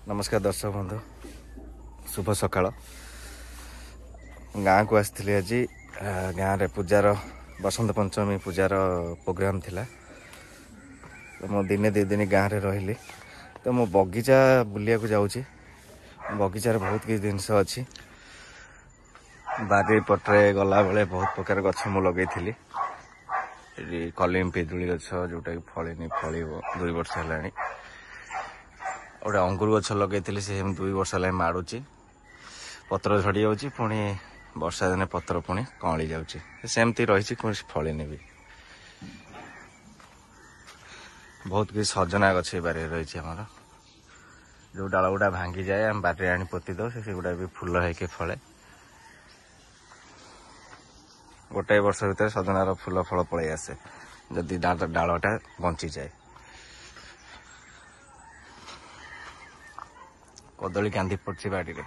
नमस्कार दर्शक बंधु शुभ सकाळ गाँ को आसती आज गाँव रे पूजार बसंत पंचमी पूजार प्रोग्राम थिला तो मो दिने दी दिन गाँव रे रही तो मो बगीचा बुलिया को जाऊँगी बगीचार बहुत किसी जिनस अच्छी बारी पटे गला बेले बहुत प्रकार गछ मु लगे कलिम पिजुली गछ जोटा कि फलिनी फल 2 वर्ष है गोटे अंगुर गछ लगे से 2 वर्ष है माड़ुची पत्र झड़ी जाऊँगी पुणी वर्षा दिने पत्र पुणी कली जामती रही फलिनी भी बहुत किसी सजना गछ बारे रही आमर जो डाल गुड़ा भांगी जाए आम बारे आनी पोती दो से गुड़ा भी फुल होके फले गोटाए वर्ष भर सजनार फुल फल पलि आसे जदि डालटा बंची जाए कदली कांदी पड़ी बाड़ी रे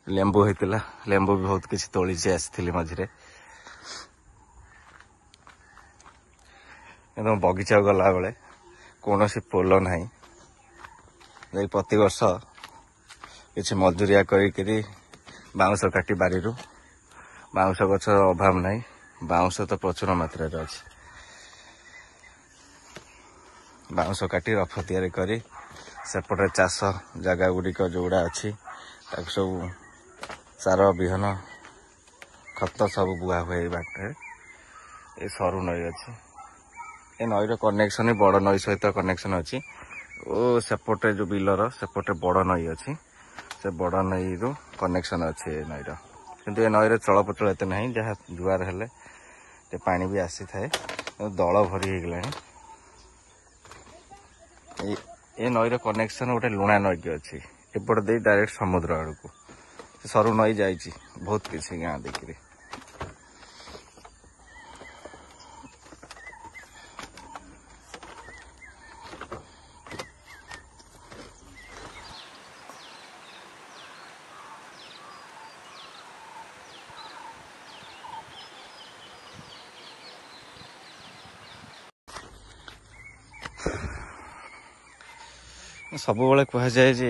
लेंबू होता लेंबू भी बहुत किसी तोली आसी मझे एकदम बगीचा गला बेले कौन सी पोल ना प्रति वर्ष किसी मजूरिया करी बाउंश काटी बारी बाउंश गछ अभाव नहीं बाउंश तो प्रचुर मात्रा अच्छे बाउंश काटी रफ तैयारी करी सेपटे चाष जगह गुड़िक जोड़ा अच्छी सब सार विहन खत सब बुआ हुए बाटे ये सरू नई अच्छी ए नईर कनेक्शन बड़ नई सहित कनेक्शन अच्छी ओ सेपटे जो बिलर सेपटे बड़ नई अच्छी से बड़ नई रु कनेक्शन अच्छी नईर किंतु ए नईर चलप्रचल एत ना जहाँ जुआर हेले पानी भी आसी थाए दल भरी होगला ए नईर कनेक्शन गोटे लुणा नई की अच्छी एपट दे डायरेक्ट समुद्र आड़ को सरू नई जाइए बहुत किसी गाँ देखिए सब बेले कह जाए जे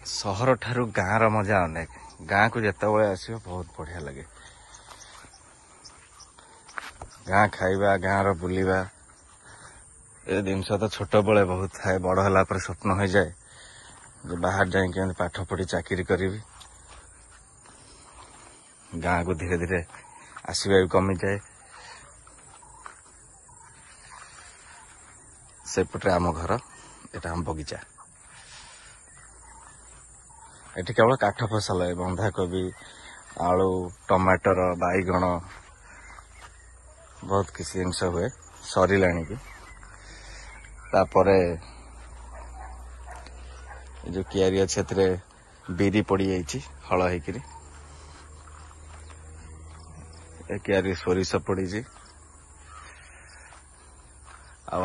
सहर ठारू गाँव मजा अनेक गाँ को जिते बड़े आस बहुत बढ़िया लगे गाँ खाइबा गाँव बुलवा ये जिनस तो छोट बड़े बहुत थाए बड़ है स्वप्न हो जाए जो बाहर जाए पाठ पढ़ी चाकरी करी गाँ को धीरे धीरे आसवा भी कमी जाए सेपटे आम घर एटा आम बगीचा एटी केवल काठ फसल है बंधाकोबी आलू टमाटर बैगण बहुत किसी जिनस हुए सरिला भी तापर जो कियारी अच्छे बिरी पड़ जाइए हल होकर कियारी सोरिष पड़ी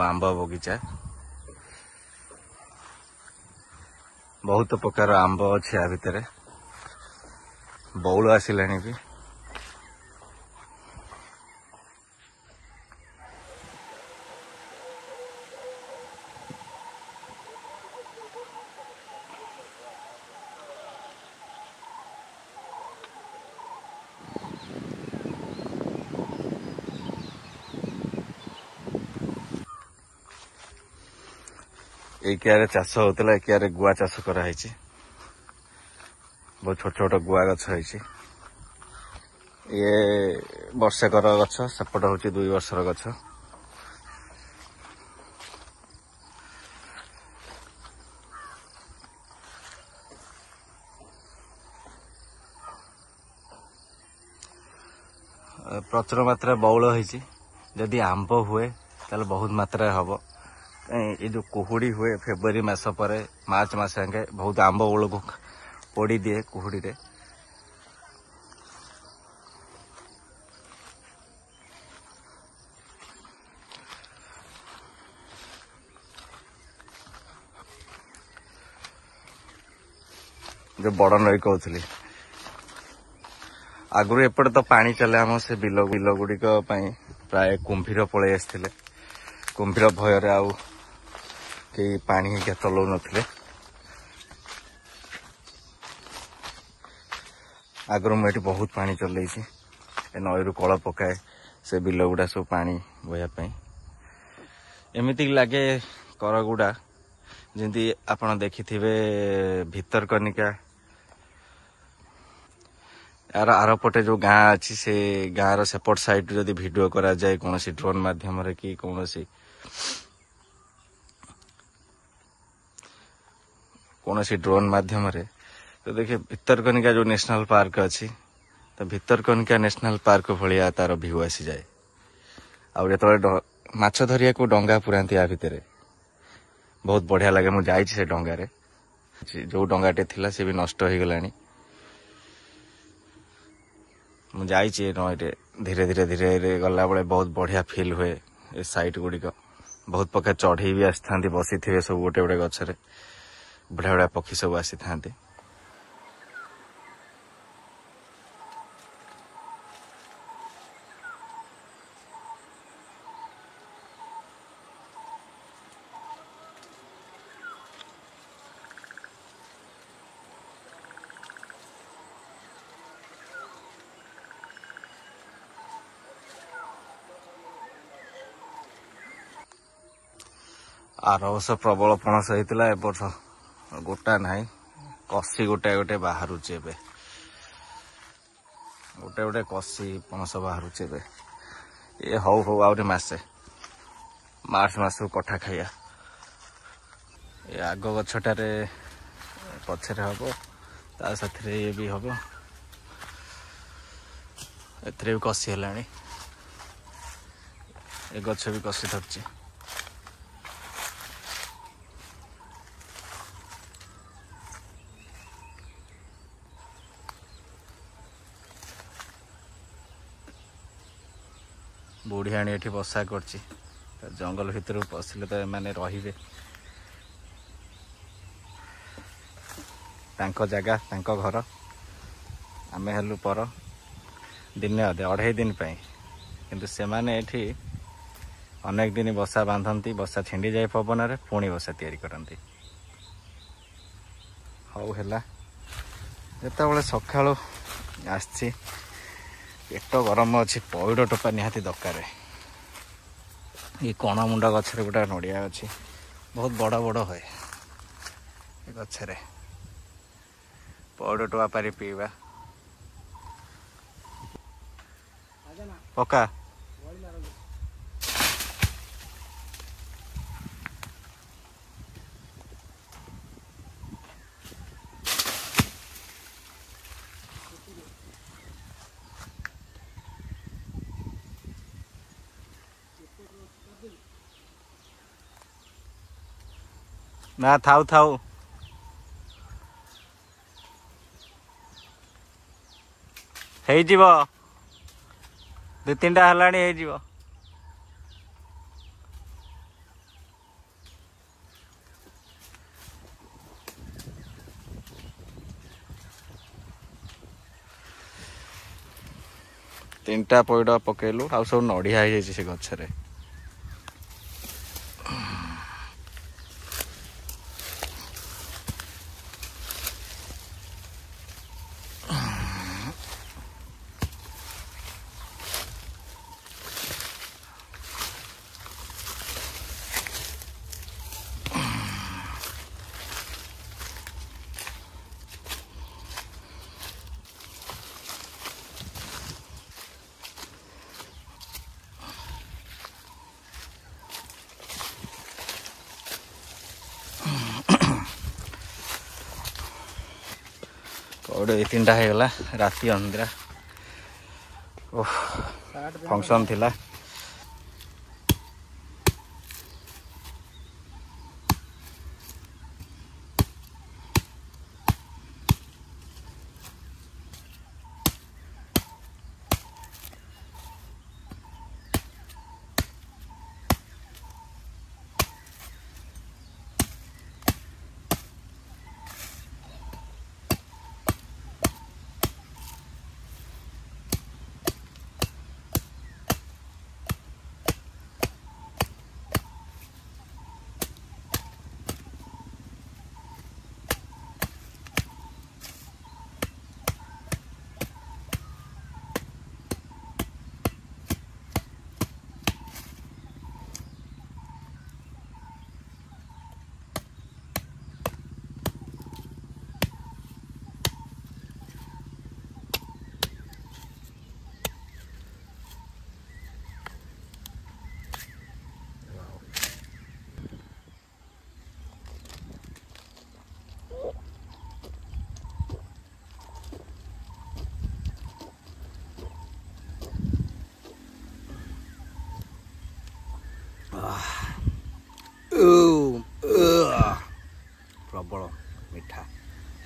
आंब बगीचा बहुत प्रकार आंब अच्छे आ भितर बौल आसिला भी ये कियारे चाष होता कियारे गुआ चाष कराई बहुत छोट छोट गुआ गछ ये वर्षेकर गछ सेपट हूँ 2 वर्षर गछ प्रचुर मात्रा बौल होती जदि आंब हुए ताले बहुत मात्रा हम ये जो कुहुड़ी हुए फेब्रुआरी मास पर मार्च मास जाके बहुत आंब बौल को पोड़ी दिए कुहुड़ी रे जो बड़ नई कहती आगु एपटे तो पानी चले आम से बिल बिल गुड़िक प्राय कुंभीर पलि आसते कुंभीर भयर आउ कई पानी चलाऊ नथिले आगु मुझे बहुत पानी चल नई कल पकाए से बिल गुड़ा सब पानी बहवाई एमती लगे करगुड़ा जमी आपड़ देखि भितरकनिका यार आरपटे जो गाँ अच्छी से गाँव सेपट साइड जदि वीडियो करा जाए कौन ड्रोन माध्यम कि कौन ड्रोन माध्यम तो देखिए भितरकनिका जो नेशनल पार्क अच्छी तो भितरकनिका नेशनल पार्क भाया तार भ्यू आसी जाए आते माछ धरिया को डंगा पुरांती या भितर बहुत बढ़िया लगे मुझे जाइए से डंगारे जो डंगाटे थिला से भी नष्ट हो गलानी मुझे नईटे धीरे धीरे धीरे धीरे गला बेले बहुत बढ़िया फील हुए ए साइट गुड़िक बहुत प्रकार चढ़ई भी आसी था बसी थे सब गोटे गोटे गचरे बढ़िया बढ़िया पक्षी सब आसी था आर वर्ष प्रबल पणस होता ए वर्ष गोटा ना कसी गोटे गोटे बाहर गोटे गोटे कसी पणस बाहर ये हौ हौ आहरी मसे मार्च मस को कठा खाइया ये आग गछटार पछरे हम ता साथी ये भी हम ए कसी है ए गछ भी कसी धरची बुढ़ियाणी एठी बसा करची जंगल भितर पशिले तो एमाने रहिबे तांको जगह तांको घर आमे हेलु पर दिने अधे 2.5 दिन पाई किंतु से माने एठी अनेक दिन बसा बांधती बसा छिंडी जाए पवन रे पुणी बसा तैयारी करती हौ हैला जेतेबेले सकाळो आछि पेट गरम अच्छी पइड टोपा निहाती दरकार ये कण मुंडा गछरे गोटा नड़िया अच्छी बहुत बड़ बड़ हुए गछरे पइड टोपा पारी पीवा पका ना थाउ थाउ हे जीव 2-3टा हलाणी हे जीव तीनटा पइड पकेलु आ सब नड़िया हो जाए से गछरे गोटे 3टा होगा राति अंधेरा फंक्शन थिला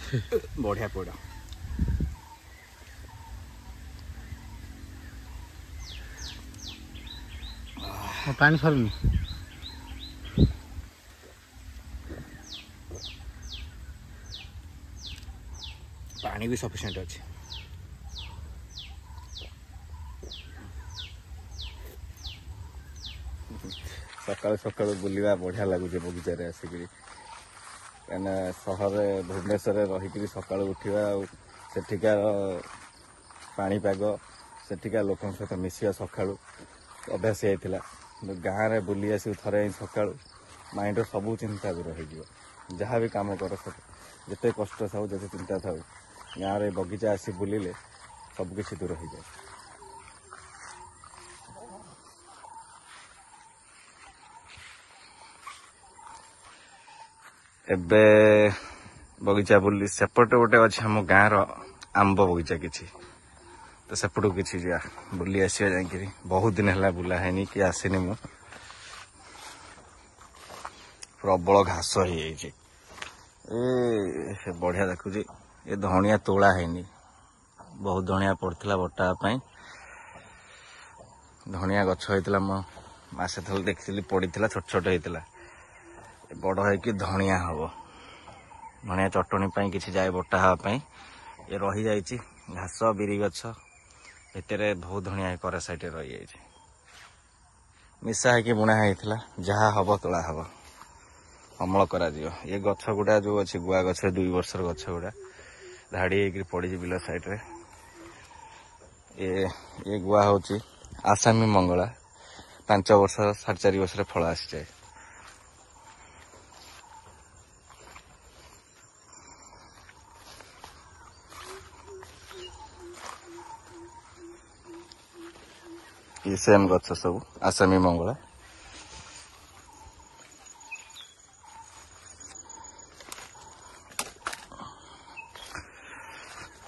बढ़िया पोड़ा पानी सरुनी पानी भी सफिशिएंट अच्छे सकाल सकाल बुलवा बढ़िया लगुच बगीचार आसिक कहीं सहर भुवनेश्वर रही सका उठा सेठिकार पाणीपाग सेठिका लोक सहित मिसिया सका अभ्यास होता गाँव में बुली आस थे सका माइंड सब चिंता दूर हो जहाँ भी कम कर जिते कष्ट था जिते चिंता था गाँव में बगीचा आसी बुलिले सबकि दूर हो जाए एबे बगीचा बुली सेपटे गोटे अच्छे आम गाँव रंब बगीचा किसी तो सेपटू किसी जा बुली आसा जाकि बहुत दिन है बुला है कि आसनी मु प्रबल घास हो बढ़िया देखुची ये धनिया तोला है बहुत धनिया पड़ता बटा धनिया गछ होता मसे थल देखी पड़ी छोट छोट होता बड़ है कि धनिया हम धनिया चटनी किसी जाए बटा हाँपाई ये रही जाइए घास बिरी गछ भितर बहुत धनिया कर साइड रही जाइए मिसा है कि बुणा होता जहाँ हम तोला हम अमल करा ये गछ गुड़ा जो अच्छी गुआ गछ 2 वर्षर गछ गुड़ा धाड़ी होकर पड़ी बिल साइड रे ये गुआ हूँ आसामी मंगला 5 वर्ष 4.5 वर्ष फल आसी जाए ये सेम गछ सब आसामी मंगला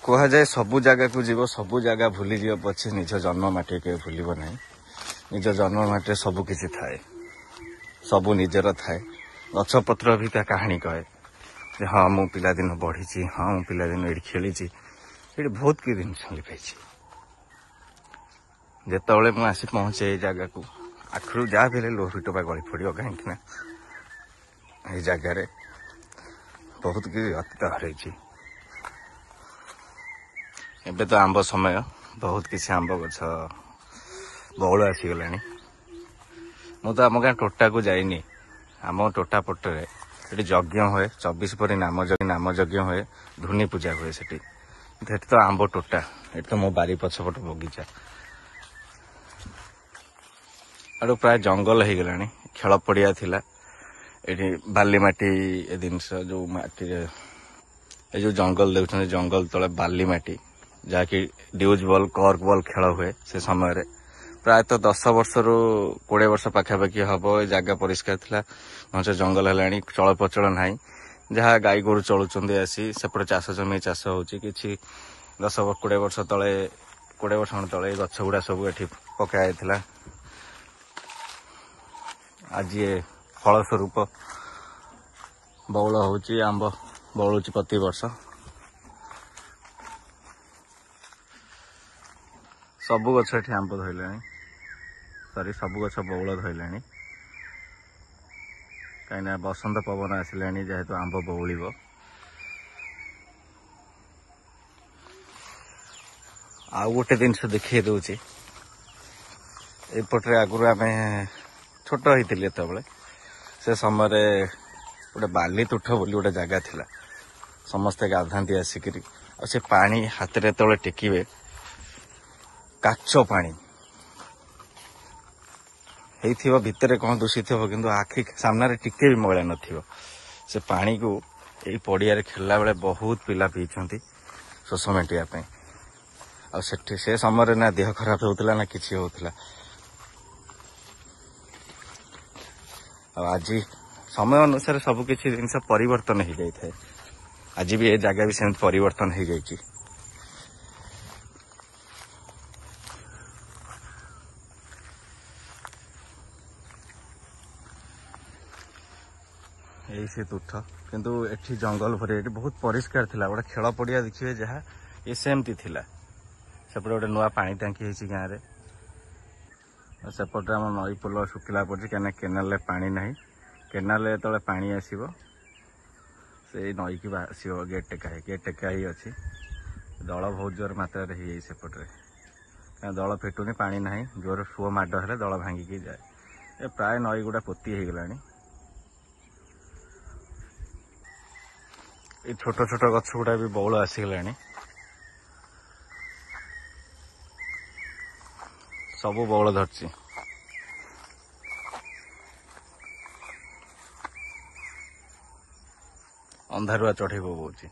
कह जाए सबू जगह को जीव सबू जगह भूली जीव पछे निज जन्म माटी के भूलिब नहीं निज जन्म माटी सबू किसी थाए सबू निजर थाए गछ पत्र भी ता कहानी कहे जे हाँ मु पिलादिन बढ़ी हाँ मु पिलादिन ये खेली ये बहुत कि दिन लिपाई जिते मुझे आसी पहुंचे जगह को आखिर जहाँ भी लोह टोपा गली पड़ो कहीं जगार बहुत कि अतीत हरई एबे तो आंब समय बहुत किसी आंब गछ बहुल आसीगला मु तो आम गाँ टोटा को जाइनी आम टोटा पटरे यज्ञ हुए 24 परी नाम यज्ञ हुए धुनी पूजा हुए सेठी तो आंब टोटा ये तो मो बारी पछपट बगीचा आड़ प्राय जंगल हो गला खेल पड़िया थिला ये बाली माटी ए जिनस जो माटी ये जो जंगल देखते जंगल तले बाली माटी जहाँकि ड्यूज बॉल कॉर्क बॉल खेल हुए से समय रे प्रायतः 10 वर्ष रु 20 वर्ष पाखापाखि हम जगह परिष्कार थिला नचे जंगल है चल प्रचल ना जहाँ गाई गोरु चलुंट आसी सेपटे चाष जमी चाष होची किछि 10-20 वर्ष तले 20 वर्ष तले गछ गुड़ा सब ये पकाइला आज ये फल स्वरूप बौल होची आंब बौलुची प्रति वर्ष सबु गछ ये आंब धरला सरी सबु गछ बौल धरला कहीं बसंत पवन आसला जेहेतु आंब बौलिब आउ गोटे जिनस देखिए दूची एपटे आगुरी आम छोट होते से समय गोटे बाली तुठ बोली गोटे जगह थिला समस्ते गाधाती आसिक से पानी हाथ में तले टेकिबे काच पानी भितर कौन दूषित हो कि आखि सामने टिके भी मैला न से पानी को यही पड़िया खेलला बेले बहुत पिला पीछे शोष मेटापी से समय ना देह खराब होता ना किसी होता आज समय अनुसार सबकि जिन परिवर्तन हो जाए आज भी ये जगह भी सेमती परिवर्तन हो जाए से तुठ किंतु एठी जंगल भरी एठी बहुत परिष्कार थिला गोटे खेल पड़िया देखिए जहाँ ये सेमती थिला सेपटे गोटे नुआ पानी टांकी होती गाँव में सेपटे आम नई पोल शुखिला पड़ी कहीं केनाल पानी ना केनाल जो पानी आसो से नई की आसो गेट टेका ही अच्छी दल बहुत जोर मात्रा सेपटे दल फिटुनी पानी ना जोर सुओ माड हेले दल भांगिकी जाए ए प्राय नई गुड़ा पोती हो गलानी ये छोट छोट गछ गुड़ा भी बौल आसीगलानी सबू बौल धरची अंधारुआ चढ़ई पकाउची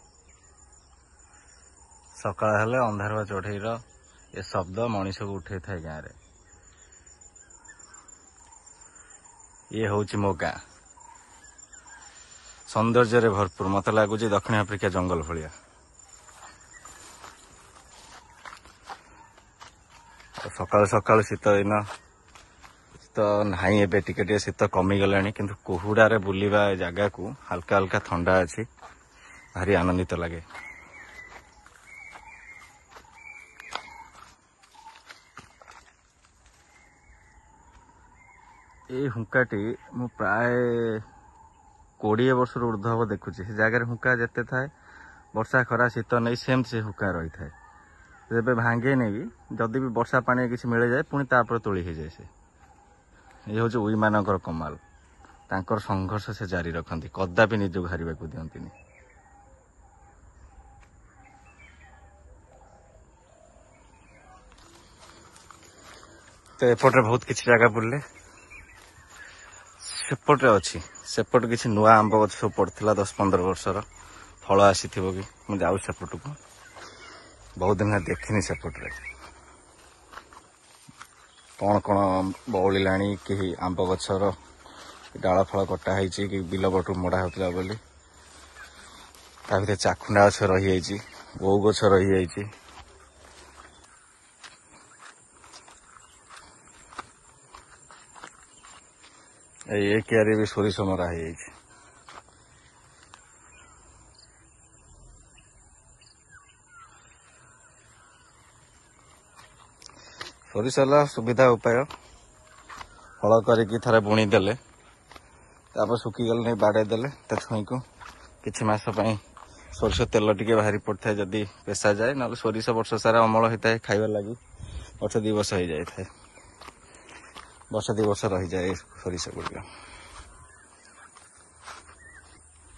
सकाळ हेले अंधारुआ चढ़ईर ये शब्द मनीष को उठे थाए गाँव में ये हूँ मो गाँ सौंदर्य भरपूर मत लगुच दक्षिण आफ्रिका जंगल भाया सकाल सकाल शीत दिन शीत ना एवं टे शीत कमीगला किंतु कुहुड़े बुलवा जगह को हल्का हल्का ठंडा अच्छी भारी आनंदित लगे ये हुंकाटी मु प्राय 20 वर्ष ऊर्ध हम देखुची से जगार हुंका जिते थाए वर्षा खरा शीत नहीं सेम से हुंका रही थाए जब भांगे नहीं भी जदि भी वर्षा पानी किसी मिल जाए पुणी तापर तोली हो जाए से ये हूँ उई मानकर कमाल तांकर संघर्ष से जारी रखती कदापि निजक हारिबा को दियंतिनी तो एपटे बहुत किसी जगह बुलले सेपटे अच्छी सेपट किसी नुआ आंब गछ सब पड़ता 10-15 वर्षर फल आसी कि मुझे जाऊ सेपट को बहुत दिन देखनी सेपटे कौन कौन बौला कि आंब गछर डाल फल कटाई कि बिल बटू मड़ा होता बोली चाखुंडा गछ रही बो गछ रही ये क्यारी भी सोरिष मरा है सोरिष सुविधा उपाय हल करके थरे बुणी देले सुखीगले नहीं बाड़े देले छुई को किछि मास सोरिष तेल टिके बाहरी पड़ता है जदि पेशा जाए ना सोरिष वर्ष सारा अमल होता है खाइबा लगी वर्ष 2 वर्ष हो जाए वर्ष 2 वर्ष रही जाए सोरिष गुड़िक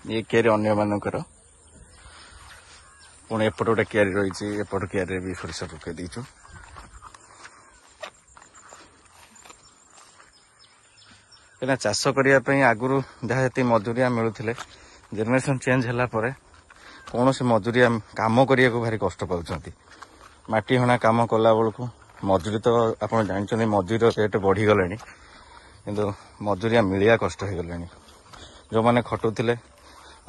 ये क्यारी अन्य मानकर पुणी एपट गोटे क्यारी रही एपट क्यारी भी सोरिष पकई देचु कहीं चाष करने आगुरी जहाँ ये मजूरिया मिलूले जेनेरेशन चेंज है कौन से मजूरिया कम करने को भारी कष्ट पाँच माटी हणा कम कला बेलू मजूरी तो आप जानते मजूरी रेट बढ़ीगला किंतु मजूरिया मिलिया कष्ट हो गला जो मैंने खटुले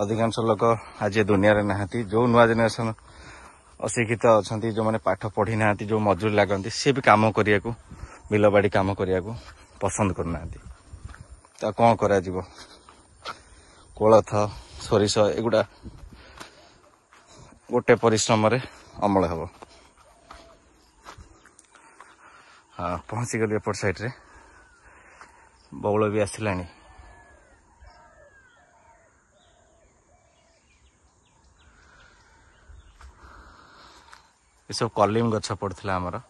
अधिकांश लोक आज दुनिया रे नहांती जो नुआ जेनेरेशन अशिक्षित अच्छा जो मैंने पाठ पढ़ी ना जो मजूरी लगती सी भी कम करने को बिल बाड़ी कम करने को पसंद करना तो कौन करा कोलथ सोरिष एगुड़ा गोटे परिश्रम अमल हम हाँ पहुँची गली एपट साइड रे बौल भी आसला ये सब कलिम गछ पड़ता आमर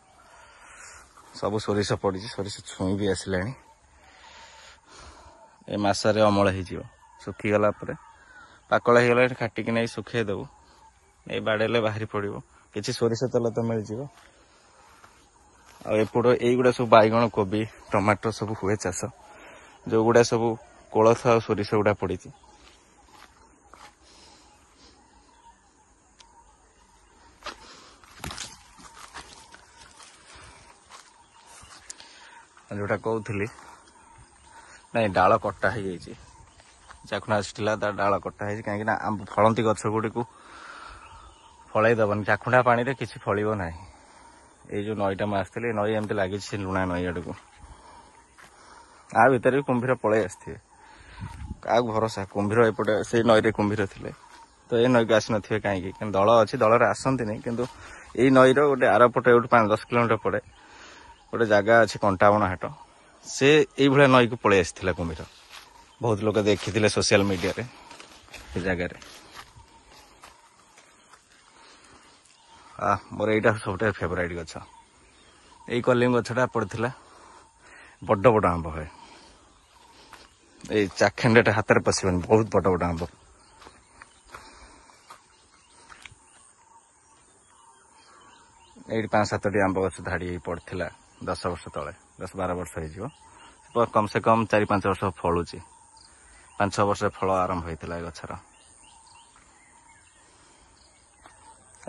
सब सोरिष पड़ी सोरिष छुई भी आसला ए मसरे अमल हो सुखीगला पाकल हो गला काटिक नहीं सुखे देबू ये बाड़े बाहरी पड़ो किसी सोरिष तेल तो मिल जाव एपट युवा सब बैगण कोबी टमाटर सब हुए चाष जो गुड़ा सब कोलथ आ सोरिष गुड़ा पड़ी जोटा कहूली ना डाल कटा हो चाखुना आसला डाल कटा है कहीं आम फलती गछ गुड़ी को फल दबन चाखुंडा पानी रे किसी फल ना ये जो नईटा मुझे नई एमती लगी लुणा नई आड़ को आ भर भी कुंभीर पलि आसते କାହାକୁ ଭରସା କୁମ୍ଭୀର ଏପଟେ ସେଇ ନଈରେ କୁମ୍ଭୀର ଥିଲେ ତ ଏଇ ନଈକୁ ଆସିନଥିବେ କାହିଁକି କିନ୍ତୁ ଦଳ ଅଛି ଦଳରେ ଆସନ୍ତିନି କିନ୍ତୁ ଏଇ ନଈର ଗୋଟେ ଆରପଟେ ଏଇଠୁ 5-10 କିଲୋମିଟର ପଡ଼େ ଗୋଟେ ଜାଗା ଅଛି କଣ୍ଟାବଣ ହାଟ ସେ ଏଇଭଳିଆ ନଈକୁ ପଳେଇ ଆସିଥିଲା କୁମ୍ଭୀର ବହୁତ ଲୋକ ଦେଖିଥିଲେ ସୋସିଆଲ ମିଡ଼ିଆରେ ସେ ଜାଗାରେ ମୋର ଏଇଟା ସବୁଠାରୁ ଫେଭରାଇଟ୍ ଗଛ ଏଇ କଲିମ ଗଛଟା ପଡ଼ିଥିଲା ବଡ଼ ବଡ଼ ଆମ୍ବ ହୁଏ ଏଇ ଚାଖେଣ୍ଡଟା ହାତରେ ପଶିବନି ବହୁତ ବଡ଼ ବଡ଼ ଆମ୍ବ ଏଇଠି 5-7ଟି ଆମ୍ବ ଗଛ ଧାଡ଼ି ହେଇ ପଡ଼ିଥିଲା 10 ବର୍ଷ ତଳେ 10-12 ବର୍ଷ ହେଇଯିବ କମ୍ ସେ କମ୍ 4-5 ବର୍ଷ ଫଳୁଛି 5-6 ବର୍ଷରେ ଫଳ ଆରମ୍ଭ ହେଇଥିଲା ଏ ଗଛର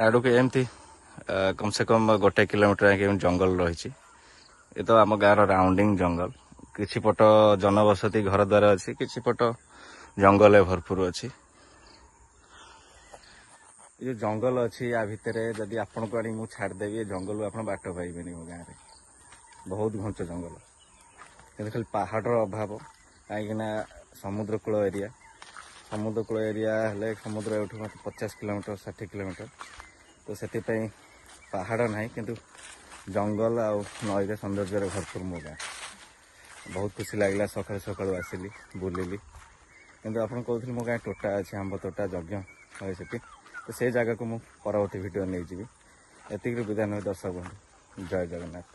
ଆଡ଼କୁ ଏମିତି କମ୍ ସେ କମ୍ 1 କିଲୋମିଟର ଯାକେ ଜଙ୍ଗଲ ରହିଛି ଏ ତ ଆମ ଗାଁର ରାଉଣ୍ଡିଂ ଜଙ୍ଗଲ କିଛି ପଟ ଜନବସତି ଘର ଦ୍ୱାର ଅଛି କିଛି ପଟ ଜଙ୍ଗଲରେ ଭରପୁର ଅଛି ଏ ଯୋଉ ଜଙ୍ଗଲ ଅଛି ୟା ଭିତରେ ଯଦି ଆପଣଙ୍କୁ ଆଣି ମୁଁ ଛାଡ଼ିଦେବି ଏ ଜଙ୍ଗଲରୁ ଆପଣ ବାଟ ପାଇବେନି ମୋ ଗାଁରେ ବହୁତ ଘଞ୍ଚ ଜଙ୍ଗଲ କିନ୍ତୁ ଖାଲି ପାହାଡ଼ର ଅଭାବ କାହିଁକିନା ସମୁଦ୍ରକୂଳ ଏରିଆ ହେଲେ ସମୁଦ୍ର ଏଠୁ ମାତ୍ର 50 କିଲୋମିଟର 60 କିଲୋମିଟର ତ ସେଥିପାଇଁ ପାହାଡ଼ ନାହିଁ କିନ୍ତୁ ଜଙ୍ଗଲ ଆଉ ନଈରେ ସୌନ୍ଦର୍ଯ୍ୟରେ ଭରପୁର ମୋ ଗାଁ ବହୁତ ଖୁସି ଲାଗିଲା ସକାଳୁ ଆସିଲି ବୁଲିଲି କିନ୍ତୁ ଆପଣ କହୁଥିଲି ମୋ ଗାଁ ତୋଟା ଅଛି ଆମ୍ବ ତୋଟା ଯଜ୍ଞ ହୁଏ ସେଠି ତ ସେ ଜାଗାକୁ ମୁଁ ପରବର୍ତ୍ତୀ ଭିଡ଼ିଓ ନେଇଯିବି ଏତିକିରେ ବିଦାୟ ନେବେ ଦର୍ଶକ ବନ୍ଧୁ ଜୟ ଜଗନ୍ନାଥ।